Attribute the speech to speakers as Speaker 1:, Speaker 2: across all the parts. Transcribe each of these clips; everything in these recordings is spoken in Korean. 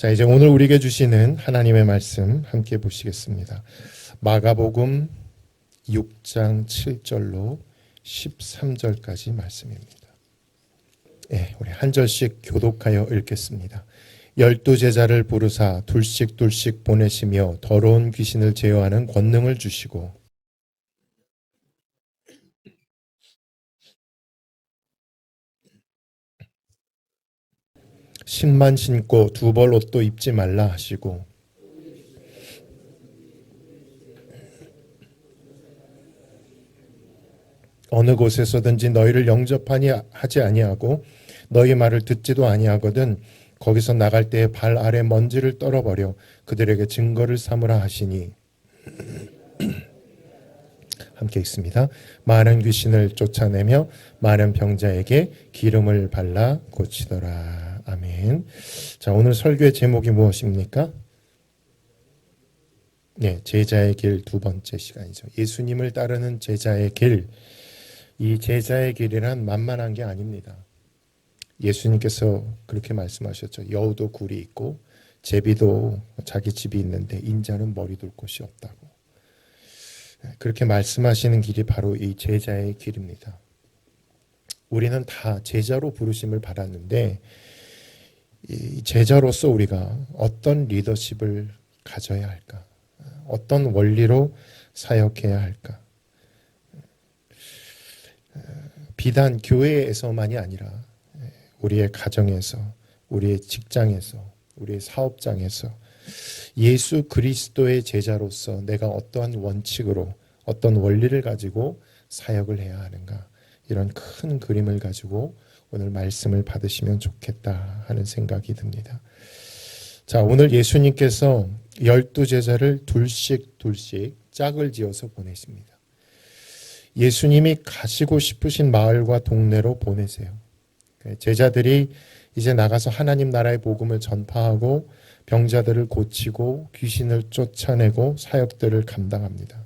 Speaker 1: 자, 이제 오늘 우리에게 주시는 하나님의 말씀 함께 보시겠습니다. 마가복음 6장 7절로 13절까지 말씀입니다. 예, 우리 한 절씩 교독하여 읽겠습니다. 12제자를 부르사 둘씩 둘씩 보내시며 더러운 귀신을 제어하는 권능을 주시고 신만 신고 두 벌 옷도 입지 말라 하시고 어느 곳에서든지 너희를 영접하지 아니하고 너희 말을 듣지도 아니하거든 거기서 나갈 때에 발 아래 먼지를 떨어버려 그들에게 증거를 삼으라 하시니 함께 읽습니다. 많은 귀신을 쫓아내며 많은 병자에게 기름을 발라 고치더라. 아멘. 자, 오늘 설교의 제목이 무엇입니까? 네, 제자의 길 두 번째 시간이죠. 예수님을 따르는 제자의 길. 이 제자의 길이란 만만한 게 아닙니다. 예수님께서 그렇게 말씀하셨죠. 여우도 굴이 있고 제비도 자기 집이 있는데 인자는 머리 둘 곳이 없다고. 그렇게 말씀하시는 길이 바로 이 제자의 길입니다. 우리는 다 제자로 부르심을 받았는데 이 제자로서 우리가 어떤 리더십을 가져야 할까? 어떤 원리로 사역해야 할까? 비단 교회에서만이 아니라 우리의 가정에서, 우리의 직장에서, 우리의 사업장에서 예수 그리스도의 제자로서 내가 어떠한 원칙으로 어떤 원리를 가지고 사역을 해야 하는가, 이런 큰 그림을 가지고 오늘 말씀을 받으시면 좋겠다 하는 생각이 듭니다. 자, 오늘 예수님께서 12제자를 둘씩 짝을 지어서 보내십니다. 예수님이 가시고 싶으신 마을과 동네로 보내세요. 제자들이 이제 나가서 하나님 나라의 복음을 전파하고 병자들을 고치고 귀신을 쫓아내고 사역들을 감당합니다.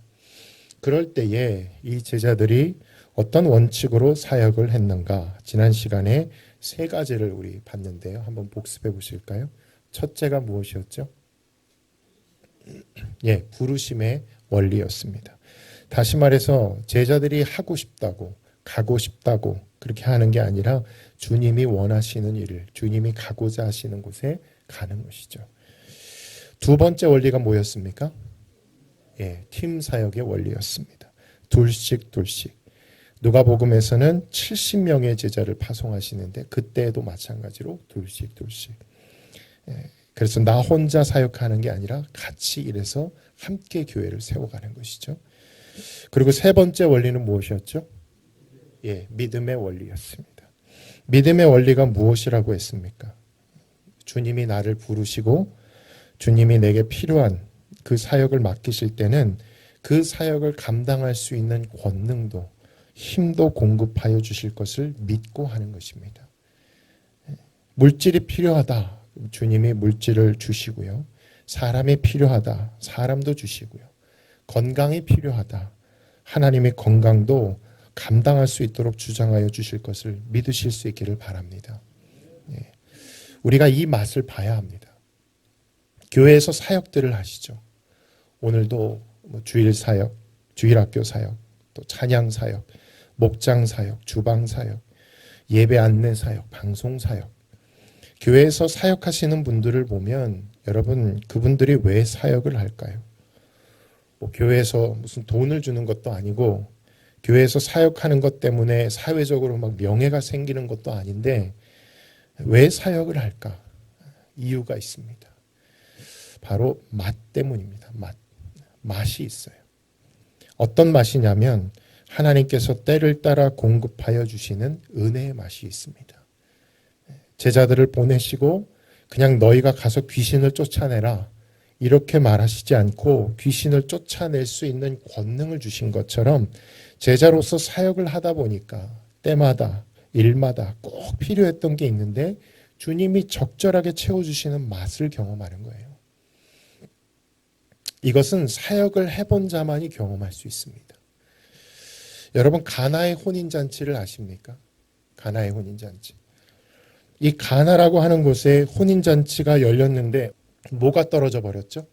Speaker 1: 그럴 때에 이 제자들이 어떤 원칙으로 사역을 했는가? 지난 시간에 세 가지를 우리 봤는데요. 한번 복습해 보실까요? 첫째가 무엇이었죠? 예, 부르심의 원리였습니다. 다시 말해서 제자들이 하고 싶다고, 가고 싶다고 그렇게 하는 게 아니라 주님이 원하시는 일을, 주님이 가고자 하시는 곳에 가는 것이죠. 두 번째 원리가 뭐였습니까? 예, 팀 사역의 원리였습니다. 둘씩. 누가복음에서는 70명의 제자를 파송하시는데 그때에도 마찬가지로 둘씩. 예, 그래서 나 혼자 사역하는 게 아니라 같이 일해서 함께 교회를 세워가는 것이죠. 그리고 세 번째 원리는 무엇이었죠? 예, 믿음의 원리였습니다. 믿음의 원리가 무엇이라고 했습니까? 주님이 나를 부르시고 주님이 내게 필요한 그 사역을 맡기실 때는 그 사역을 감당할 수 있는 권능도 힘도 공급하여 주실 것을 믿고 하는 것입니다. 물질이 필요하다. 주님이 물질을 주시고요. 사람이 필요하다. 사람도 주시고요. 건강이 필요하다. 하나님의 건강도 감당할 수 있도록 주장하여 주실 것을 믿으실 수 있기를 바랍니다. 예. 우리가 이 맛을 봐야 합니다. 교회에서 사역들을 하시죠. 오늘도 주일 사역, 주일학교 사역, 또 찬양 사역, 목장 사역, 주방 사역, 예배 안내 사역, 방송 사역. 교회에서 사역하시는 분들을 보면 여러분 그분들이 왜 사역을 할까요? 교회에서 무슨 돈을 주는 것도 아니고 교회에서 사역하는 것 때문에 사회적으로 막 명예가 생기는 것도 아닌데 왜 사역을 할까? 이유가 있습니다. 바로 맛 때문입니다. 맛이 있어요. 어떤 맛이냐면 하나님께서 때를 따라 공급하여 주시는 은혜의 맛이 있습니다. 제자들을 보내시고 그냥 너희가 가서 귀신을 쫓아내라 이렇게 말하시지 않고 귀신을 쫓아낼 수 있는 권능을 주신 것처럼 제자로서 사역을 하다 보니까 때마다 일마다 꼭 필요했던 게 있는데 주님이 적절하게 채워주시는 맛을 경험하는 거예요. 이것은 사역을 해본 자만이 경험할 수 있습니다. 여러분 가나의 혼인잔치를 아십니까? 가나의 혼인잔치. 이 가나라고 하는 곳에 혼인잔치가 열렸는데 뭐가 떨어져 버렸죠?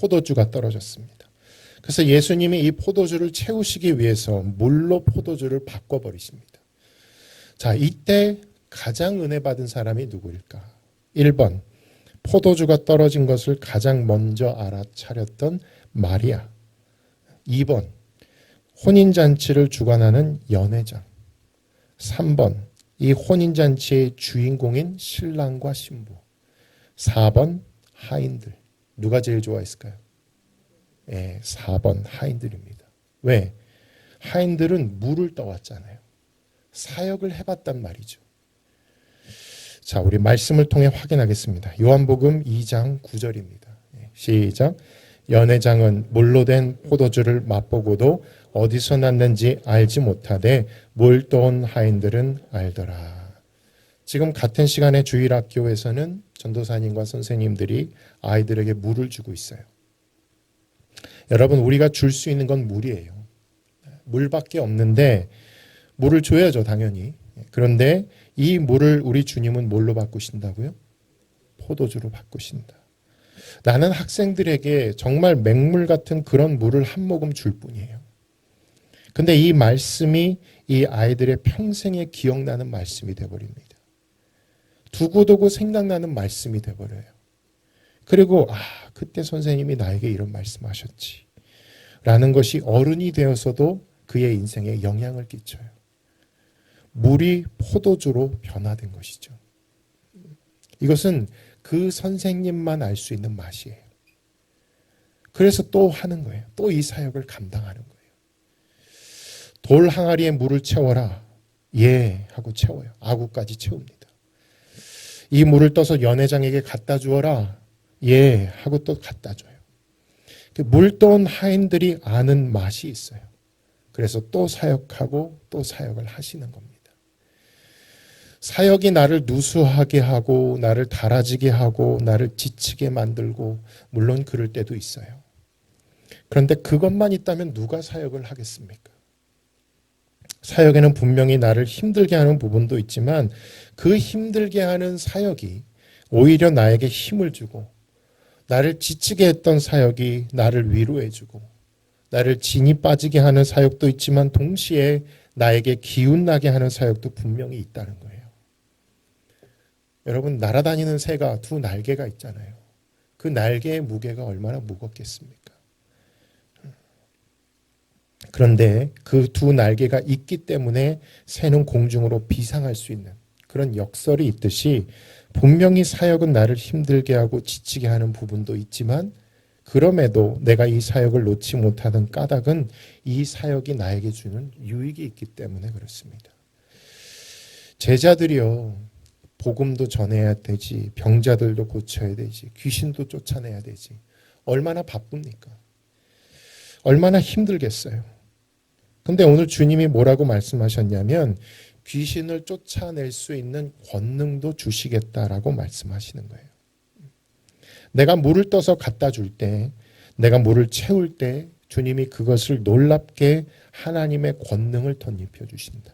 Speaker 1: 포도주가 떨어졌습니다. 그래서 예수님이 이 포도주를 채우시기 위해서 물로 포도주를 바꿔버리십니다. 자, 이때 가장 은혜 받은 사람이 누구일까? 1번, 포도주가 떨어진 것을 가장 먼저 알아차렸던 마리아. 2번, 혼인잔치를 주관하는 연회장. 3번, 이 혼인잔치의 주인공인 신랑과 신부. 4번, 하인들. 누가 제일 좋아했을까요? 네, 4번 하인들입니다. 왜? 하인들은 물을 떠왔잖아요. 사역을 해봤단 말이죠. 자, 우리 말씀을 통해 확인하겠습니다. 요한복음 2장 9절입니다. 시작. 연회장은 물로 된 포도주를 맛보고도 어디서 났는지 알지 못하되 물 떠온 하인들은 알더라. 지금 같은 시간에 주일학교에서는 전도사님과 선생님들이 아이들에게 물을 주고 있어요. 여러분, 우리가 줄 수 있는 건 물이에요. 물밖에 없는데 물을 줘야죠, 당연히. 그런데 이 물을 우리 주님은 뭘로 바꾸신다고요? 포도주로 바꾸신다. 나는 학생들에게 정말 맹물 같은 그런 물을 한 모금 줄 뿐이에요. 근데 이 말씀이 이 아이들의 평생에 기억나는 말씀이 되어버립니다. 두고두고 생각나는 말씀이 되어버려요. 그리고 그때 선생님이 나에게 이런 말씀하셨지 라는 것이 어른이 되어서도 그의 인생에 영향을 끼쳐요. 물이 포도주로 변화된 것이죠. 이것은 그 선생님만 알 수 있는 맛이에요. 그래서 또 하는 거예요. 또 이 사역을 감당하는 거예요. 돌 항아리에 물을 채워라. 예 하고 채워요. 아구까지 채웁니다. 이 물을 떠서 연회장에게 갖다 주어라. 예 하고 또 갖다 줘요. 물 떠온 하인들이 아는 맛이 있어요. 그래서 또 사역하고 또 사역을 하시는 겁니다. 사역이 나를 누수하게 하고 나를 달아지게 하고 나를 지치게 만들고 물론 그럴 때도 있어요. 그런데 그것만 있다면 누가 사역을 하겠습니까? 사역에는 분명히 나를 힘들게 하는 부분도 있지만 그 힘들게 하는 사역이 오히려 나에게 힘을 주고 나를 지치게 했던 사역이 나를 위로해주고 나를 진이 빠지게 하는 사역도 있지만 동시에 나에게 기운나게 하는 사역도 분명히 있다는 거예요. 여러분, 날아다니는 새가 두 날개가 있잖아요. 그 날개의 무게가 얼마나 무겁겠습니까? 그런데 그 두 날개가 있기 때문에 새는 공중으로 비상할 수 있는 그런 역설이 있듯이 분명히 사역은 나를 힘들게 하고 지치게 하는 부분도 있지만 그럼에도 내가 이 사역을 놓지 못하는 까닭은 이 사역이 나에게 주는 유익이 있기 때문에 그렇습니다. 제자들이요, 복음도 전해야 되지, 병자들도 고쳐야 되지, 귀신도 쫓아내야 되지. 얼마나 바쁩니까? 얼마나 힘들겠어요. 근데 오늘 주님이 뭐라고 말씀하셨냐면 귀신을 쫓아낼 수 있는 권능도 주시겠다라고 말씀하시는 거예요. 내가 물을 떠서 갖다 줄 때, 내가 물을 채울 때 주님이 그것을 놀랍게 하나님의 권능을 덧입혀 주신다.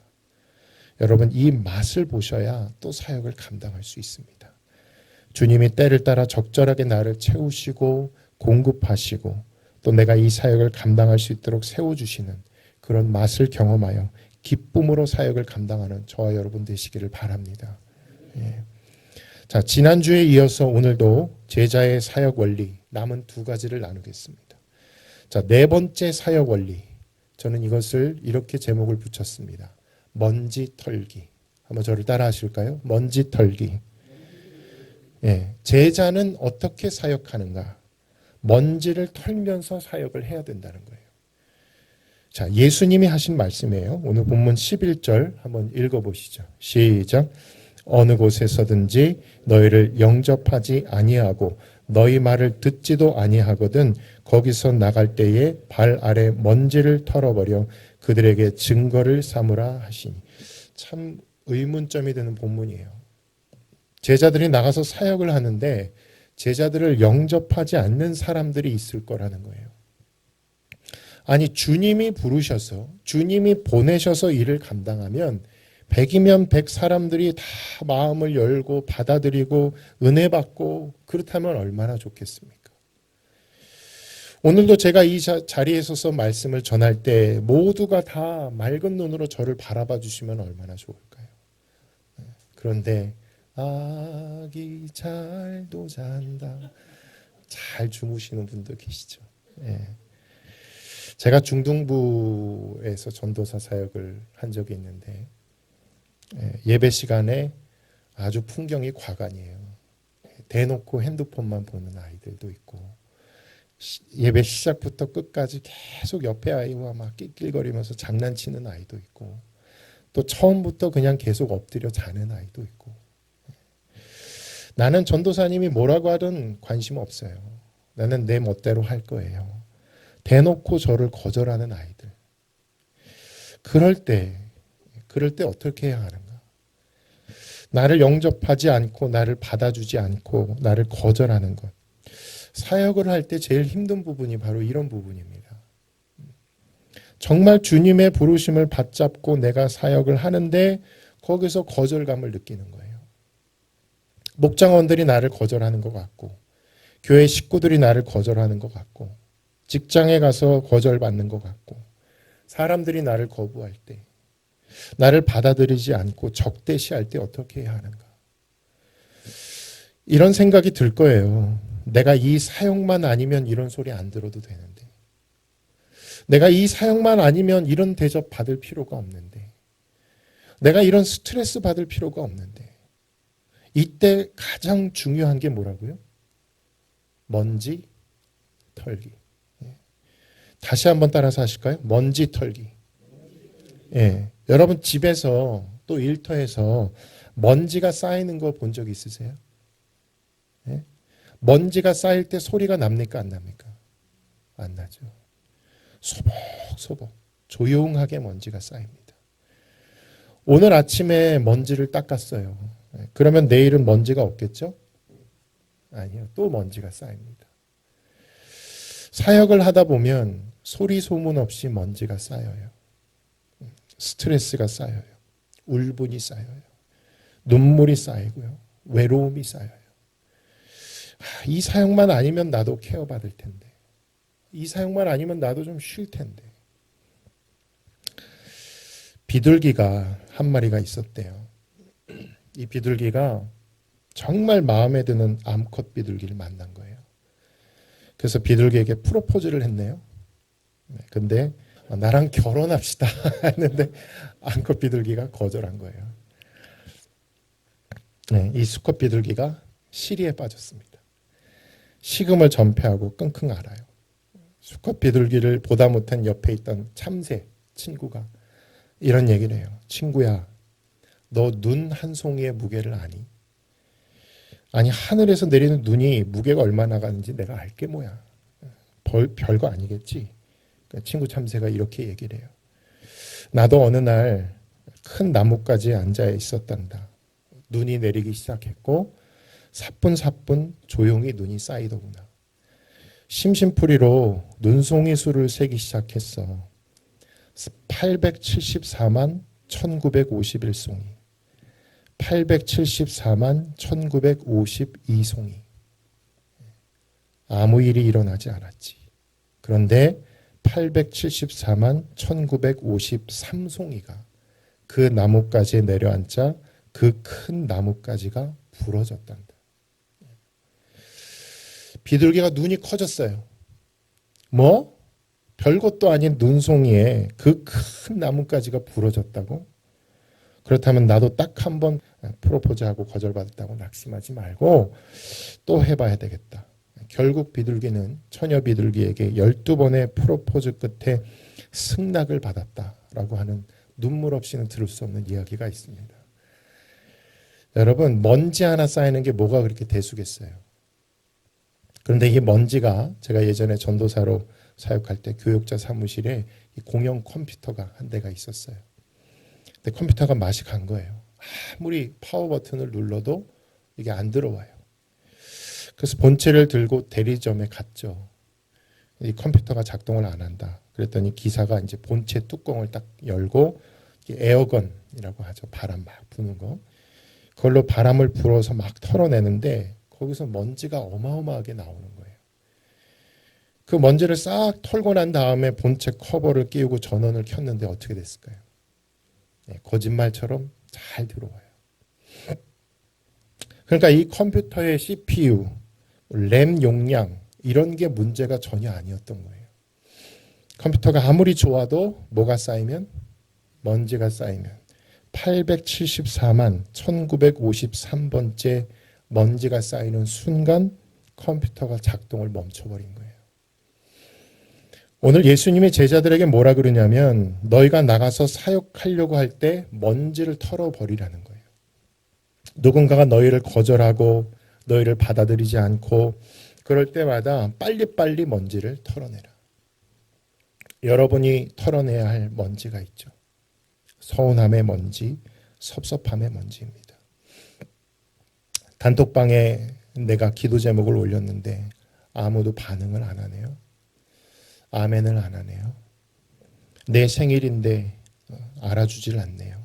Speaker 1: 여러분, 이 맛을 보셔야 또 사역을 감당할 수 있습니다. 주님이 때를 따라 적절하게 나를 채우시고 공급하시고 또 내가 이 사역을 감당할 수 있도록 세워주시는 그런 맛을 경험하여 기쁨으로 사역을 감당하는 저와 여러분 되시기를 바랍니다. 예. 자, 지난주에 이어서 오늘도 제자의 사역 원리 남은 두 가지를 나누겠습니다. 자, 네 번째 사역 원리, 저는 이것을 이렇게 제목을 붙였습니다. 먼지 털기. 한번 저를 따라 하실까요? 먼지 털기. 예, 제자는 어떻게 사역하는가? 먼지를 털면서 사역을 해야 된다는 거예요. 자, 예수님이 하신 말씀이에요. 오늘 본문 11절 한번 읽어보시죠. 시작. 어느 곳에서든지 너희를 영접하지 아니하고 너희 말을 듣지도 아니하거든 거기서 나갈 때에 발 아래 먼지를 털어버려 그들에게 증거를 삼으라 하시니. 참 의문점이 되는 본문이에요. 제자들이 나가서 사역을 하는데 제자들을 영접하지 않는 사람들이 있을 거라는 거예요. 아니, 주님이 부르셔서 주님이 보내셔서 일을 감당하면 100이면 100 사람들이 다 마음을 열고 받아들이고 은혜 받고 그렇다면 얼마나 좋겠습니까? 오늘도 제가 이 자리에 서서 말씀을 전할 때 모두가 다 맑은 눈으로 저를 바라봐 주시면 얼마나 좋을까요? 그런데 아기 잘도 잔다. 잘 주무시는 분도 계시죠. 제가 중등부에서 전도사 사역을 한 적이 있는데 예배 시간에 아주 풍경이 과간이에요. 대놓고 핸드폰만 보는 아이들도 있고 예배 시작부터 끝까지 계속 옆에 아이와 막 낄낄거리면서 장난치는 아이도 있고 또 처음부터 그냥 계속 엎드려 자는 아이도 있고 나는 전도사님이 뭐라고 하든 관심 없어요. 나는 내 멋대로 할 거예요. 대놓고 저를 거절하는 아이들. 그럴 때 어떻게 해야 하는가? 나를 영접하지 않고 나를 받아주지 않고 나를 거절하는 것. 사역을 할 때 제일 힘든 부분이 바로 이런 부분입니다. 정말 주님의 부르심을 받잡고 내가 사역을 하는데 거기서 거절감을 느끼는 거예요. 목장원들이 나를 거절하는 것 같고 교회 식구들이 나를 거절하는 것 같고 직장에 가서 거절받는 것 같고 사람들이 나를 거부할 때 나를 받아들이지 않고 적대시할 때 어떻게 해야 하는가? 이런 생각이 들 거예요. 내가 이 사역만 아니면 이런 소리 안 들어도 되는데 내가 이 사역만 아니면 이런 대접 받을 필요가 없는데 내가 이런 스트레스 받을 필요가 없는데 이때 가장 중요한 게 뭐라고요? 먼지 털기. 다시 한번 따라서 하실까요? 먼지 털기. 여러분 집에서 또 일터에서 먼지가 쌓이는 거 본 적 있으세요? 먼지가 쌓일 때 소리가 납니까? 안 납니까? 안 나죠. 소복소복 조용하게 먼지가 쌓입니다. 오늘 아침에 먼지를 닦았어요. 그러면 내일은 먼지가 없겠죠? 아니요. 또 먼지가 쌓입니다. 사역을 하다 보면 소리 소문 없이 먼지가 쌓여요. 스트레스가 쌓여요. 울분이 쌓여요. 눈물이 쌓이고요. 외로움이 쌓여요. 이 사역만 아니면 나도 케어받을 텐데. 이 사역만 아니면 나도 좀 쉴 텐데. 비둘기가 한 마리가 있었대요. 이 비둘기가 정말 마음에 드는 암컷 비둘기를 만난 거예요. 그래서 비둘기에게 프로포즈를 했네요. 근데 나랑 결혼합시다 했는데 암컷 비둘기가 거절한 거예요. 이 수컷 비둘기가 시리에 빠졌습니다. 식음을 전폐하고 끙끙 앓아요. 수컷 비둘기를 보다 못한 옆에 있던 참새 친구가 이런 얘기를 해요. 친구야, 너 눈 한 송이의 무게를 아니? 아니 하늘에서 내리는 눈이 무게가 얼마나 가는지 내가 알게 뭐야. 별거 아니겠지. 친구 참새가 이렇게 얘기를 해요. 나도 어느 날 큰 나뭇가지에 앉아 있었단다. 눈이 내리기 시작했고 사뿐사뿐 조용히 눈이 쌓이더구나. 심심풀이로 눈송이 수를 세기 시작했어. 874만 1951송이. 874만 1952송이. 아무 일이 일어나지 않았지. 그런데 874만 1953송이가 그 나뭇가지에 내려앉자 그 큰 나뭇가지가 부러졌단다. 비둘기가 눈이 커졌어요. 뭐? 별것도 아닌 눈송이에 그 큰 나뭇가지가 부러졌다고? 그렇다면 나도 딱 한 번 프로포즈하고 거절받았다고 낙심하지 말고 또 해봐야 되겠다. 결국 비둘기는 처녀 비둘기에게 12번의 프로포즈 끝에 승낙을 받았다라고 하는 눈물 없이는 들을 수 없는 이야기가 있습니다. 여러분, 먼지 하나 쌓이는 게 뭐가 그렇게 대수겠어요? 그런데 이 먼지가 제가 예전에 전도사로 사역할 때 교육자 사무실에 이 공용 컴퓨터가 한 대가 있었어요. 근데 컴퓨터가 맛이 간 거예요. 아무리 파워 버튼을 눌러도 이게 안 들어와요. 그래서 본체를 들고 대리점에 갔죠. 이 컴퓨터가 작동을 안 한다. 그랬더니 기사가 이제 본체 뚜껑을 딱 열고 에어건이라고 하죠. 바람 막 부는 거. 그걸로 바람을 불어서 막 털어내는데 거기서 먼지가 어마어마하게 나오는 거예요. 그 먼지를 싹 털고 난 다음에 본체 커버를 끼우고 전원을 켰는데 어떻게 됐을까요? 네, 거짓말처럼 잘 들어와요. 그러니까 이 컴퓨터의 CPU, 램 용량 이런 게 문제가 전혀 아니었던 거예요. 컴퓨터가 아무리 좋아도 뭐가 쌓이면 먼지가 쌓이면 874만 1953번째 먼지가 쌓이는 순간 컴퓨터가 작동을 멈춰버린 거예요. 오늘 예수님의 제자들에게 뭐라 그러냐면 너희가 나가서 사역하려고 할 때 먼지를 털어버리라는 거예요. 누군가가 너희를 거절하고 너희를 받아들이지 않고 그럴 때마다 빨리빨리 먼지를 털어내라. 여러분이 털어내야 할 먼지가 있죠. 서운함의 먼지, 섭섭함의 먼지입니다. 단톡방에 내가 기도 제목을 올렸는데 아무도 반응을 안 하네요. 아멘을 안 하네요. 내 생일인데 알아주질 않네요.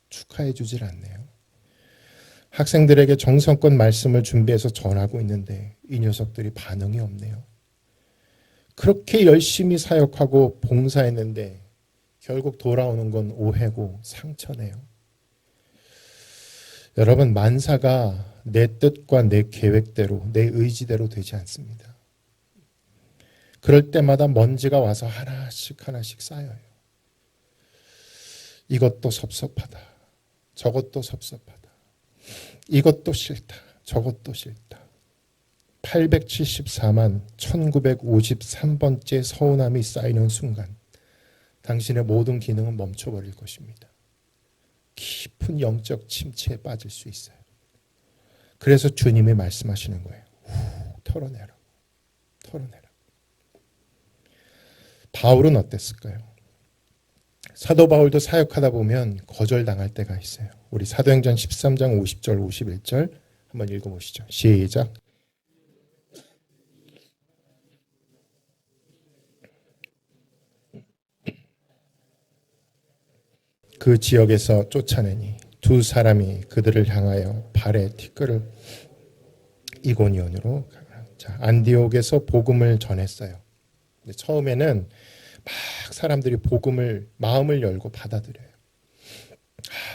Speaker 1: 축하해 주질 않네요. 학생들에게 정성껏 말씀을 준비해서 전하고 있는데 이 녀석들이 반응이 없네요. 그렇게 열심히 사역하고 봉사했는데 결국 돌아오는 건 오해고 상처네요. 여러분, 만사가 내 뜻과 내 계획대로, 내 의지대로 되지 않습니다. 그럴 때마다 먼지가 와서 하나씩 하나씩 쌓여요. 이것도 섭섭하다. 저것도 섭섭하다. 이것도 싫다. 저것도 싫다. 874만 1953번째 서운함이 쌓이는 순간 당신의 모든 기능은 멈춰버릴 것입니다. 깊은 영적 침체에 빠질 수 있어요. 그래서 주님이 말씀하시는 거예요. 털어내라. 털어내라. 바울은 어땠을까요? 사도 바울도 사역하다 보면 거절당할 때가 있어요. 우리 사도행전 13장 50절 51절 한번 읽어보시죠. 시작. 그 지역에서 쫓아내니 두 사람이 그들을 향하여 발에 티끌을 이고니온으로 안디옥에서 복음을 전했어요. 처음에는 막 사람들이 복음을 마음을 열고 받아들여요.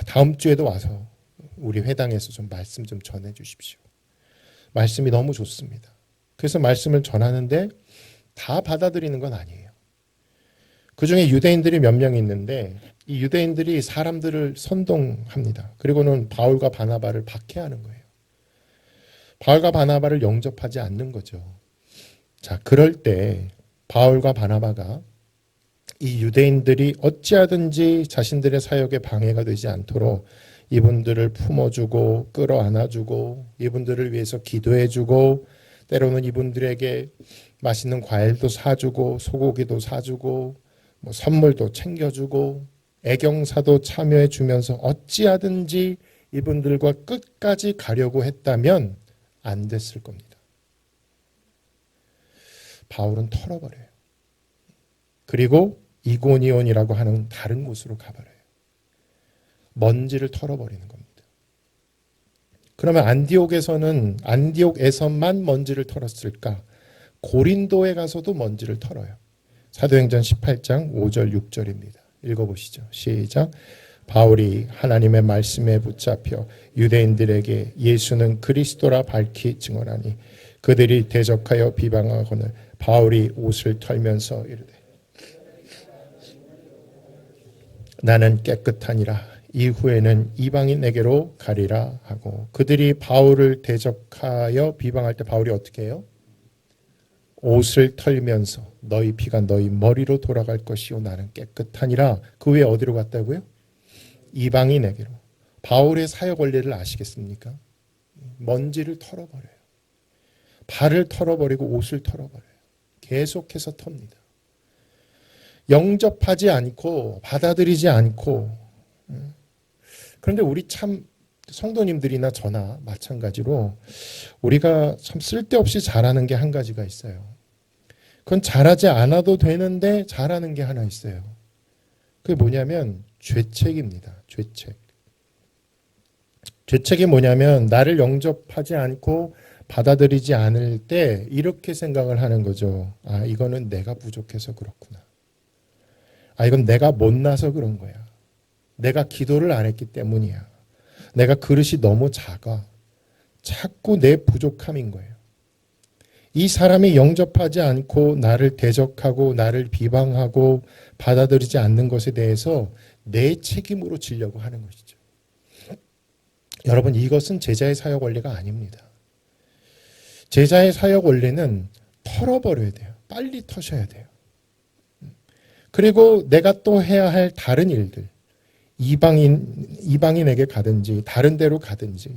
Speaker 1: 다음 주에도 와서 우리 회당에서 좀 말씀 좀 전해 주십시오. 말씀이 너무 좋습니다. 그래서 말씀을 전하는데 다 받아들이는 건 아니에요. 그중에 유대인들이 몇 명 있는데 이 유대인들이 사람들을 선동합니다. 그리고는 바울과 바나바를 박해하는 거예요. 바울과 바나바를 영접하지 않는 거죠. 자, 그럴 때 바울과 바나바가 이 유대인들이 어찌하든지 자신들의 사역에 방해가 되지 않도록 이분들을 품어주고 끌어안아주고 이분들을 위해서 기도해주고 때로는 이분들에게 맛있는 과일도 사주고 소고기도 사주고 뭐 선물도 챙겨주고 애경사도 참여해주면서 어찌하든지 이분들과 끝까지 가려고 했다면 안 됐을 겁니다. 바울은 털어버려요. 그리고 이고니온이라고 하는 다른 곳으로 가버려요. 먼지를 털어버리는 겁니다. 그러면 안디옥에서만 먼지를 털었을까? 고린도에 가서도 먼지를 털어요. 사도행전 18장 5절 6절입니다. 읽어보시죠. 시작. 바울이 하나님의 말씀에 붙잡혀 유대인들에게 예수는 그리스도라 밝히 증언하니 그들이 대적하여 비방하거늘 바울이 옷을 털면서 이르되 나는 깨끗하니라 이후에는 이방인에게로 가리라 하고 그들이 바울을 대적하여 비방할 때 바울이 어떻게 해요? 옷을 털면서 너희 피가 너희 머리로 돌아갈 것이요 나는 깨끗하니라. 그 후에 어디로 갔다고요? 이방인에게로. 바울의 사역 원리를 아시겠습니까? 먼지를 털어버려요. 발을 털어버리고 옷을 털어버려요. 계속해서 텁니다. 영접하지 않고 받아들이지 않고. 그런데 우리 참 성도님들이나 저나 마찬가지로 우리가 참 쓸데없이 잘하는 게 한 가지가 있어요. 그건 잘하지 않아도 되는데 잘하는 게 하나 있어요. 그게 뭐냐면 죄책입니다. 죄책. 죄책이 뭐냐면 나를 영접하지 않고 받아들이지 않을 때 이렇게 생각을 하는 거죠. 아, 이거는 내가 부족해서 그렇구나. 아, 이건 내가 못나서 그런 거야. 내가 기도를 안 했기 때문이야. 내가 그릇이 너무 작아. 자꾸 내 부족함인 거예요. 이 사람이 영접하지 않고 나를 대적하고 나를 비방하고 받아들이지 않는 것에 대해서 내 책임으로 지려고 하는 것이죠. 여러분, 이것은 제자의 사역 원리가 아닙니다. 제자의 사역 원리는 털어버려야 돼요. 빨리 터셔야 돼요. 그리고 내가 또 해야 할 다른 일들, 이방인에게 가든지 다른 데로 가든지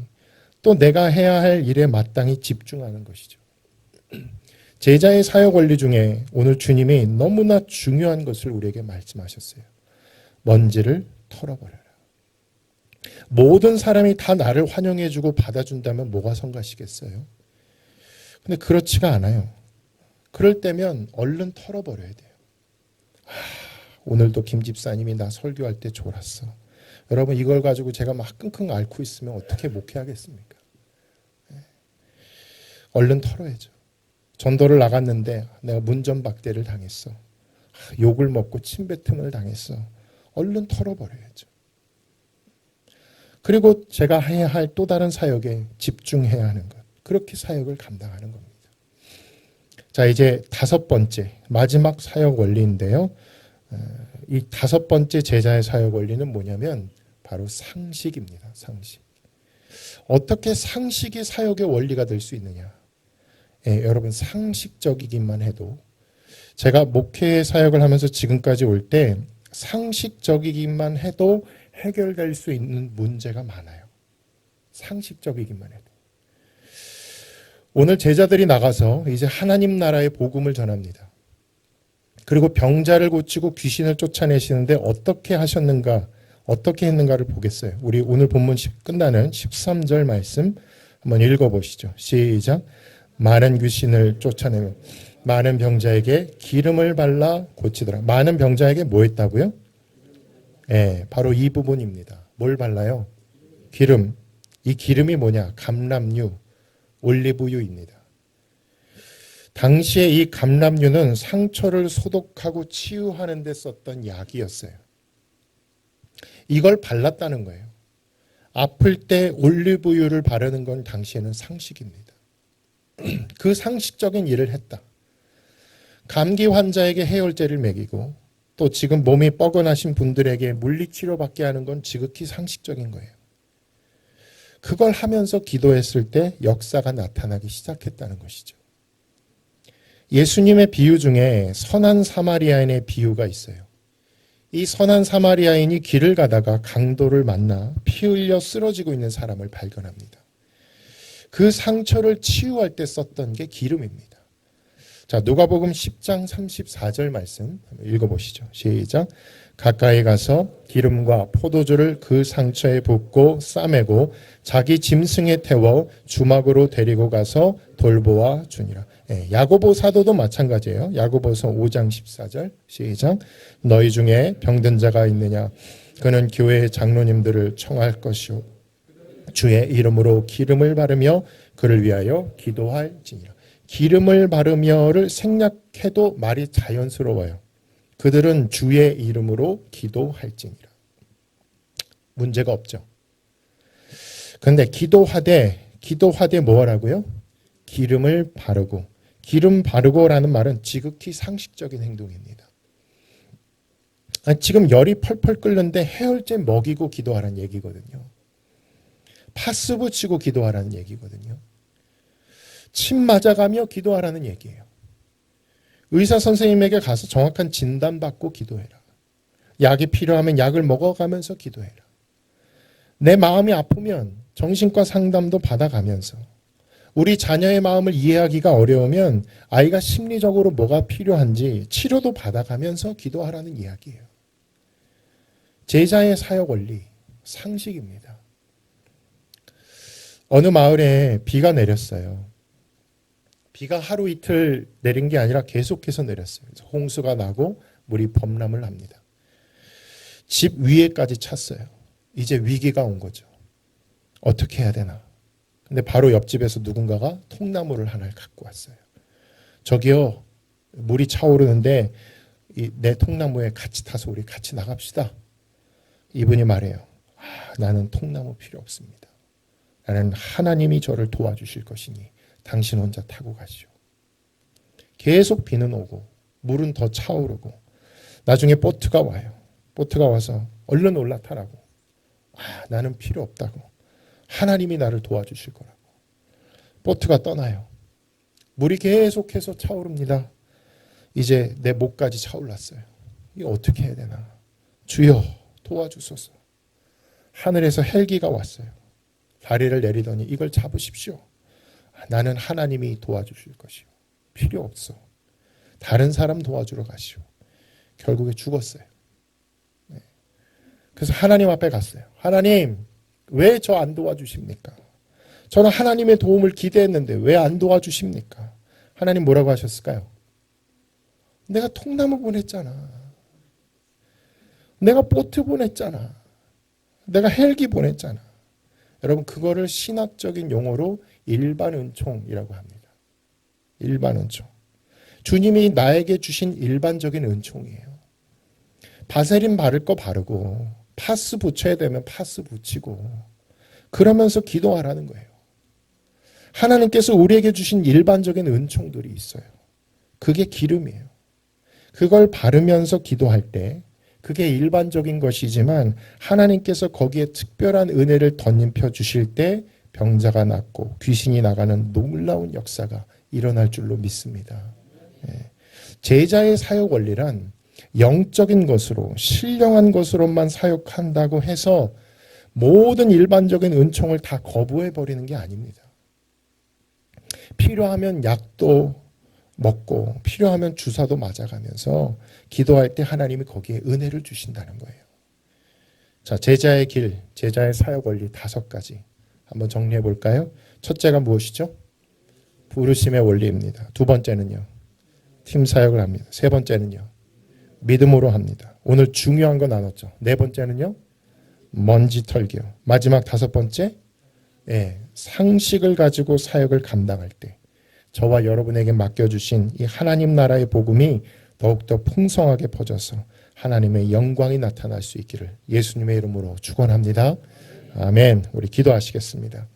Speaker 1: 또 내가 해야 할 일에 마땅히 집중하는 것이죠. 제자의 사역 원리 중에 오늘 주님이 너무나 중요한 것을 우리에게 말씀하셨어요. 먼지를 털어버려라. 모든 사람이 다 나를 환영해주고 받아준다면 뭐가 성가시겠어요? 근데 그렇지가 않아요. 그럴 때면 얼른 털어버려야 돼요. 오늘도 김 집사님이 나 설교할 때 졸았어. 여러분, 이걸 가지고 제가 막 끙끙 앓고 있으면 어떻게 목회하겠습니까? 얼른 털어야죠. 전도를 나갔는데 내가 문전박대를 당했어. 욕을 먹고 침뱉음을 당했어. 얼른 털어버려야죠. 그리고 제가 해야 할 또 다른 사역에 집중해야 하는 것. 그렇게 사역을 감당하는 겁니다. 자, 이제 5번째 마지막 사역 원리인데요. 이 5번째 제자의 사역 원리는 뭐냐면 바로 상식입니다. 상식. 어떻게 상식이 사역의 원리가 될 수 있느냐? 여러분, 상식적이기만 해도 제가 목회 사역을 하면서 지금까지 올 때 상식적이기만 해도 해결될 수 있는 문제가 많아요. 상식적이기만 해도. 오늘 제자들이 나가서 이제 하나님 나라의 복음을 전합니다. 그리고 병자를 고치고 귀신을 쫓아내시는데 어떻게 하셨는가, 어떻게 했는가를 보겠어요. 우리 오늘 본문 끝나는 13절 말씀 한번 읽어보시죠. 시작. 많은 귀신을 쫓아내며 많은 병자에게 기름을 발라 고치더라. 많은 병자에게 뭐 했다고요? 바로 이 부분입니다. 뭘 발라요? 기름. 이 기름이 뭐냐? 감람유, 올리브유입니다. 당시에 이 감람유는 상처를 소독하고 치유하는 데 썼던 약이었어요. 이걸 발랐다는 거예요. 아플 때 올리브유를 바르는 건 당시에는 상식입니다. 그 상식적인 일을 했다. 감기 환자에게 해열제를 먹이고 또 지금 몸이 뻐근하신 분들에게 물리치료받게 하는 건 지극히 상식적인 거예요. 그걸 하면서 기도했을 때 역사가 나타나기 시작했다는 것이죠. 예수님의 비유 중에 선한 사마리아인의 비유가 있어요. 이 선한 사마리아인이 길을 가다가 강도를 만나 피 흘려 쓰러지고 있는 사람을 발견합니다. 그 상처를 치유할 때 썼던 게 기름입니다. 자, 누가복음 10장 34절 말씀 읽어보시죠. 시작. 가까이 가서 기름과 포도주를 그 상처에 붓고 싸매고 자기 짐승에 태워 주막으로 데리고 가서 돌보아 주니라. 야고보 사도도 마찬가지예요. 야고보서 5장 14절 시작. 너희 중에 병든 자가 있느냐? 그는 교회의 장로님들을 청할 것이요 주의 이름으로 기름을 바르며 그를 위하여 기도할지니라. 기름을 바르며를 생략해도 말이 자연스러워요. 그들은 주의 이름으로 기도할지니라. 문제가 없죠. 그런데 기도하되 뭐라고요? 기름을 바르고. 기름 바르고라는 말은 지극히 상식적인 행동입니다. 지금 열이 펄펄 끓는데 해열제 먹이고 기도하라는 얘기거든요. 파스 붙이고 기도하라는 얘기거든요. 침 맞아가며 기도하라는 얘기예요. 의사 선생님에게 가서 정확한 진단받고 기도해라. 약이 필요하면 약을 먹어가면서 기도해라. 내 마음이 아프면 정신과 상담도 받아가면서, 우리 자녀의 마음을 이해하기가 어려우면 아이가 심리적으로 뭐가 필요한지 치료도 받아가면서 기도하라는 이야기예요. 제자의 사역 원리, 상식입니다. 어느 마을에 비가 내렸어요. 비가 하루 이틀 내린 게 아니라 계속해서 내렸어요. 그래서 홍수가 나고 물이 범람을 합니다. 집 위에까지 찼어요. 이제 위기가 온 거죠. 어떻게 해야 되나. 근데 바로 옆집에서 누군가가 통나무를 하나를 갖고 왔어요. 저기요, 물이 차오르는데 내 통나무에 같이 타서 우리 같이 나갑시다. 이분이 말해요. 나는 통나무 필요 없습니다. 나는 하나님이 저를 도와주실 것이니 당신 혼자 타고 가시오. 계속 비는 오고 물은 더 차오르고 나중에 보트가 와요. 보트가 와서 얼른 올라타라고. 나는 필요 없다고. 하나님이 나를 도와주실 거라고. 보트가 떠나요. 물이 계속해서 차오릅니다. 이제 내 목까지 차올랐어요. 이거 어떻게 해야 되나. 주여 도와주소서. 하늘에서 헬기가 왔어요. 다리를 내리더니 이걸 잡으십시오. 나는 하나님이 도와주실 것이요. 필요 없어. 다른 사람 도와주러 가시오. 결국에 죽었어요. 그래서 하나님 앞에 갔어요. 하나님, 왜 저 안 도와주십니까? 저는 하나님의 도움을 기대했는데 왜 안 도와주십니까? 하나님 뭐라고 하셨을까요? 내가 통나무 보냈잖아. 내가 보트 보냈잖아. 내가 헬기 보냈잖아. 여러분, 그거를 신학적인 용어로 일반 은총이라고 합니다. 일반 은총. 주님이 나에게 주신 일반적인 은총이에요. 바세린 바를 거 바르고 파스 붙여야 되면 파스 붙이고 그러면서 기도하라는 거예요. 하나님께서 우리에게 주신 일반적인 은총들이 있어요. 그게 기름이에요. 그걸 바르면서 기도할 때 그게 일반적인 것이지만 하나님께서 거기에 특별한 은혜를 덧입혀 주실 때 병자가 낫고 귀신이 나가는 놀라운 역사가 일어날 줄로 믿습니다. 제자의 사역 원리란 영적인 것으로 신령한 것으로만 사역한다고 해서 모든 일반적인 은총을 다 거부해 버리는 게 아닙니다. 필요하면 약도 먹고 필요하면 주사도 맞아가면서 기도할 때 하나님이 거기에 은혜를 주신다는 거예요. 자, 제자의 길, 제자의 사역 원리 5가지 한번 정리해 볼까요? 첫째가 무엇이죠? 부르심의 원리입니다. 두 번째는요, 팀 사역을 합니다. 세 번째는요, 믿음으로 합니다. 오늘 중요한 거 나눴죠. 네 번째는요, 먼지 털기요. 마지막 5번째, 상식을 가지고 사역을 감당할 때 저와 여러분에게 맡겨주신 이 하나님 나라의 복음이 더욱더 풍성하게 퍼져서 하나님의 영광이 나타날 수 있기를 예수님의 이름으로 축원합니다. 아멘. 우리 기도하시겠습니다.